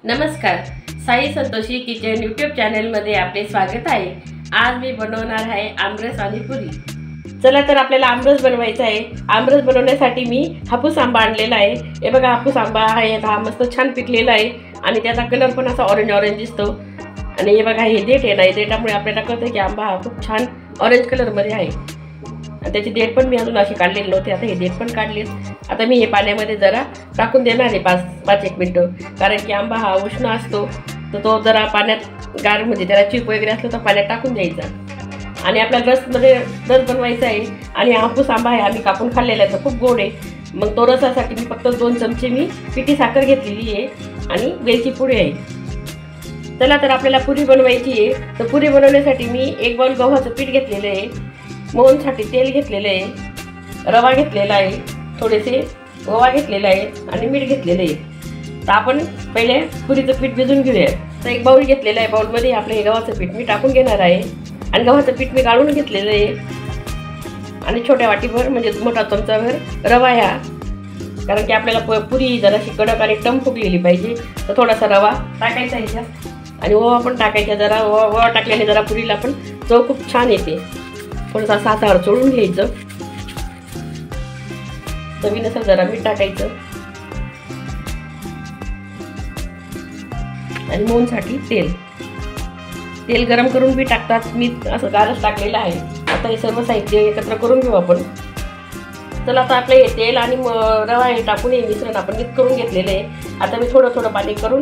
नमस्कार, साई संतोषी kitchen YouTube चॅनलमध्ये आपले स्वागत आहे। आज मी बनवणार आहे आमरस आणि पुरी। चला तर आपल्याला आमरस बनवायचा आहे। आमरस बनवण्यासाठी मी हापूस आंबा आणलेला आहे। हे बघा, हापूस आंबा आहे, हा मस्त छान पिकलेला आहे आणि त्याचा कलर पण असा ऑरेंज ऑरेंज दिसतो। आणि हे बघा, हे देठ आहे ना, देठामुळे आपल्याला कळतं की आंबा हा खूप छान ऑरेंज कलर मध्ये आहे। आणि त्याची देठ पण मी अजून अशी काढलेली नव्हती, आता हे देठ पण काढले। आता मी हे पाण्यामध्ये जरा टाकून देणार आहे 5-1 मिनिटं, कारण की आंबा हा उष्ण असतो, तर तो जरा पाण्यात गार म्हणजे त्याला चिप वगैरे असलं तर पाण्यात टाकून द्यायचा। आणि आपल्याला रस बनवायचा आहे आणि हापूस आंबा आहे आम्ही कापून खाल्लेला आहे, तर खूप गोड आहे। मग तो रसासाठी मी फक्त 2 चमचे मी पिठी साखर घेतलेली आहे आणि वेलची पुडी आहे। चला तर आपल्याला पुरी बनवायची आहे। तर पुरी बनवण्यासाठी मी 1 बाउल गव्हाचं पीठ घेतलेलं आहे, मोहनसाठी तेल घेतलेलं आहे, रवा घेतलेला आहे, थोडेसे ओवा घेतलेला आहे आणि मीठ घेतलेलं आहे। तर आपण पहिले पुरीचं पीठ भिजून घेऊया। तर 1 बाउल घेतलेला आहे, बाउलमध्ये आपलं हे गव्हाचं पीठ मी टाकून घेणार आहे आणि गव्हाचं पीठ मी गाळून घेतलेलं आहे। आणि छोट्या वाटीभर म्हणजे मोठा चमचाभर रवा ह्या, कारण की आपल्याला पुरी जराशी कडक आणि टम फुगलेली पाहिजे, तर थोडासा रवा टाकायचा ह्याच्यात आणि ओवा पण टाकायचा। जरा ओवा टाकल्याने जरा पुरीला पण चव खूप छान येते। थोडासा साखर चोळून घ्यायचं, चवीनुसार जरा मीठ टाकायचं आणि मोहनसाठी तेल गरम करून बी टाकतात, मी असं गारच टाकलेलं आहे। आता हे सर्व साहित्य एकत्र करून घेऊ आपण। चला, आता आपले हे तेल आणि रवा हे टाकून हे मिश्रण आपण मिक्स करून घेतलेले आहे। आता मी थोडं पाणी करून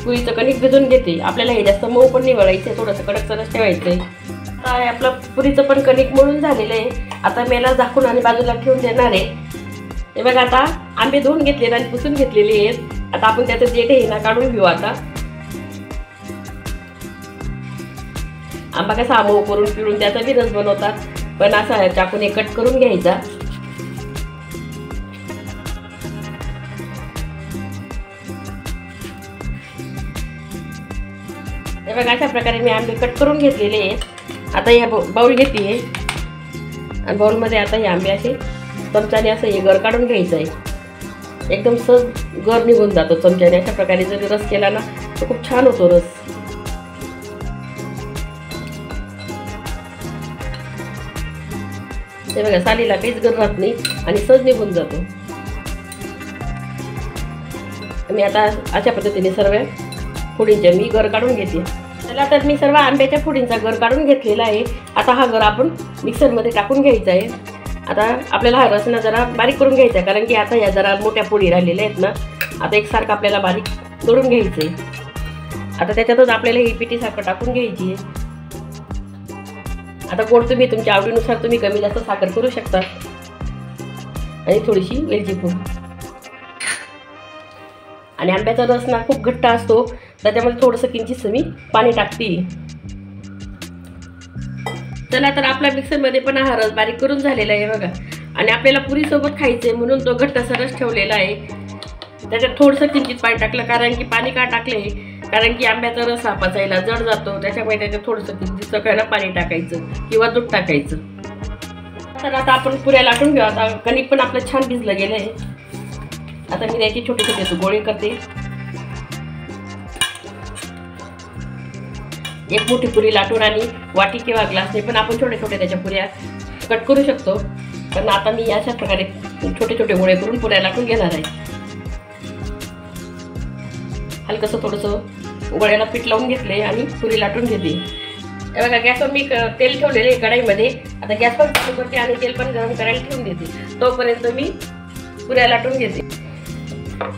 पुरीचं कणिक भिजून घेते। आपल्याला हे जास्त मऊ पण नाही वळायचं, थोडंसं कडक सरस ठेवायचं आहे। आता आपलं पुरीचं पण कणिक मळून झालेलं आहे। आता मी याला झाकून आणि बाजूला ठेवून देणार आहे। हे बघा, आता आंबे धुवून घेतलेले आणि पुसून घेतलेले आहेत। आता आपण त्याचं देठ आहे ना काढून घेऊ। आता आंबा कसा मऊ करून पिळून त्याचा बी रस बनवतात, पण असा चाकूने कट करून घ्यायचा। हे बघा, अशा प्रकारे मी आंबे कट करून घेतलेले आहेत। आता या बाउल घेते आणि बाउलमध्ये आता हे आंबे असे चमच्याने असं हे गर काढून घ्यायचं आहे। एकदम सहज गर निघून जातो चमच्याने। अशा प्रकारे जर रस केला ना तर खूप छान होतो रस। हे बघा, सालीला काहीच गर राहत नाही आणि सहज निघून जातो। मी आता अशा पद्धतीने सर्व फोडींच्या मी गर काढून घेते। चला तर मी सर्व आंब्याच्या फोडींचा गर काढून घेतलेला आहे। आता हा गर आपण मिक्सरमध्ये टाकून घ्यायचा आहे। आता आपल्याला हा रस ना जरा बारीक करून घ्यायचा, कारण की आता या जरा मोठ्या फोडी राहिलेल्या आहेत ना, आता एकसारखं आपल्याला बारीक करून घ्यायचं आहे। आता त्याच्यातच आपल्याला ही पिठी साखर टाकून घ्यायची आहे। आता गोड तुम्ही तुमच्या आवडीनुसार तुम्ही कमी जास्त साखर करू शकता आणि थोडीशी वेलची पूड। आणि आंब्याचा रस ना खूप घट्ट असतो, त्याच्यामध्ये थोडंसं किंचित मी पाणी टाकते। चला तर आपला मिक्सरमध्ये पण हा रस बारीक करून झालेला आहे बघा। आणि आपल्याला पुरी सोबत खायचंय म्हणून तो घट्टसा रस ठेवलेला आहे। त्याच्यात थोडंसं किंचित पाणी टाकलं, कारण की पाणी का टाकले, कारण की आंब्याचा रस हा पचायला जड जातो, त्याच्यामुळे त्याच्यात थोडंसं किंचित सगळ्यांना पाणी टाकायचं किंवा दूध टाकायचं। तर आता आपण पुऱ्या लाटून घेऊ। आता कणिक पण आपलं छान भिजलं गेलं आहे। आता मी त्याचे छोटे छोटे गोळे करते। 1 मोठी पुरी लाटून आणि वाटी किंवा ग्लासने पण आपण छोटे त्याच्या पुऱ्या कट करू शकतो, पण आता मी अशा प्रकारे छोटे गोळे करून पुऱ्या लाटून घेणार आहे। हलकसं थोडंसं गोळ्याला पीठ लावून घेतले आणि पुरी लाटून घेते। हे बघा, गॅसवर मी तेल ठेवलेले कढईमध्ये। आता गॅस पण चालू करते आणि तेल पण गरम करायला ठेवून देते, तोपर्यंत मी पुऱ्या लाटून घेते।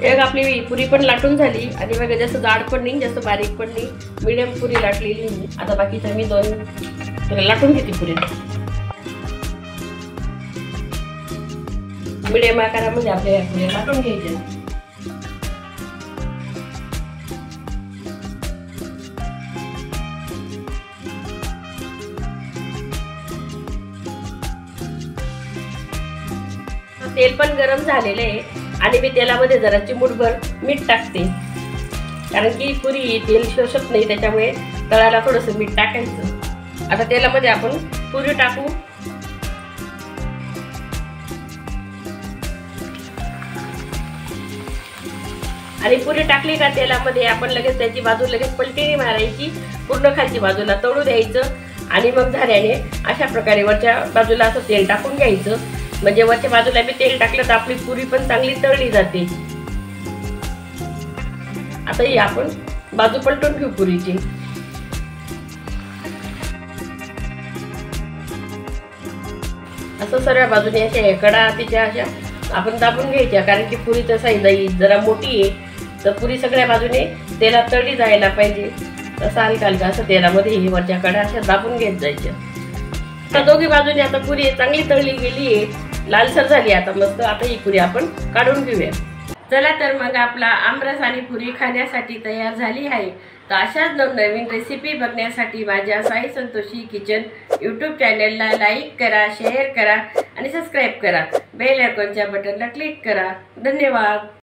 एक आपली पुरी पण लाटून झाली आणि बघा, जास्त जाड पण नाही जास्त बारीक पण नाही, मीडियम पुरी लाटलेली मी। आता बाकीच्या मी 2 लाटून घेते पुरी। मीडियम आकारामध्ये आपल्या पुऱ्या लाटून घ्यायच्या। तेल पण गरम झालेलं आहे आणि मी तेलामध्ये जरा चिमूटभर मीठ टाकते, कारण की पुरी तेल शोषत नाही, त्याच्यामुळे तळाला थोडंसं मीठ टाकायचं। आता तेलामध्ये आपण पुरी टाकू आणि पुरी टाकली का तेलामध्ये आपण लगेच त्याची बाजू लगेच पलटीने मारायची, पूर्ण खालची बाजूला तळू द्यायचं आणि मग झाऱ्याने अशा प्रकारे वरच्या बाजूला असं तेल टाकून घ्यायचं. म्हणजे वरच्या बाजूला बी तेल टाकलं तर आपली पुरी पण चांगली तळली जाते. आता ही आपण बाजू पलटून घेऊ पुरीची. असं सर्व बाजूने अशा कडा तिच्या अशा आपण दाबून घ्यायच्या, कारण की पुरीचं साईज जरा मोठी आहे तर पुरी सगळ्या बाजूने तेलात तळली जायला पाहिजे. तसं हलका हलका असं तेलामध्ये वरच्या कडा अशा दाबून घेत जायच्या. आता दोघी बाजूने आता पुरी चांगली तळली गेली आहे, लालसर झाली आता मस्त. आता ही पुरी आपण काढून घेऊया. चला तर मग आपला आमरस आणि पुरी खाण्यासाठी तयार झाली आहे. तर अशाच नवनवीन रेसिपी बघण्यासाठी माझ्या साई संतोषी किचन यूट्यूब चॅनलला लाईक करा, शेअर करा आणि सबस्क्राईब करा. बेल आयकॉनच्या बटनला क्लिक करा. धन्यवाद.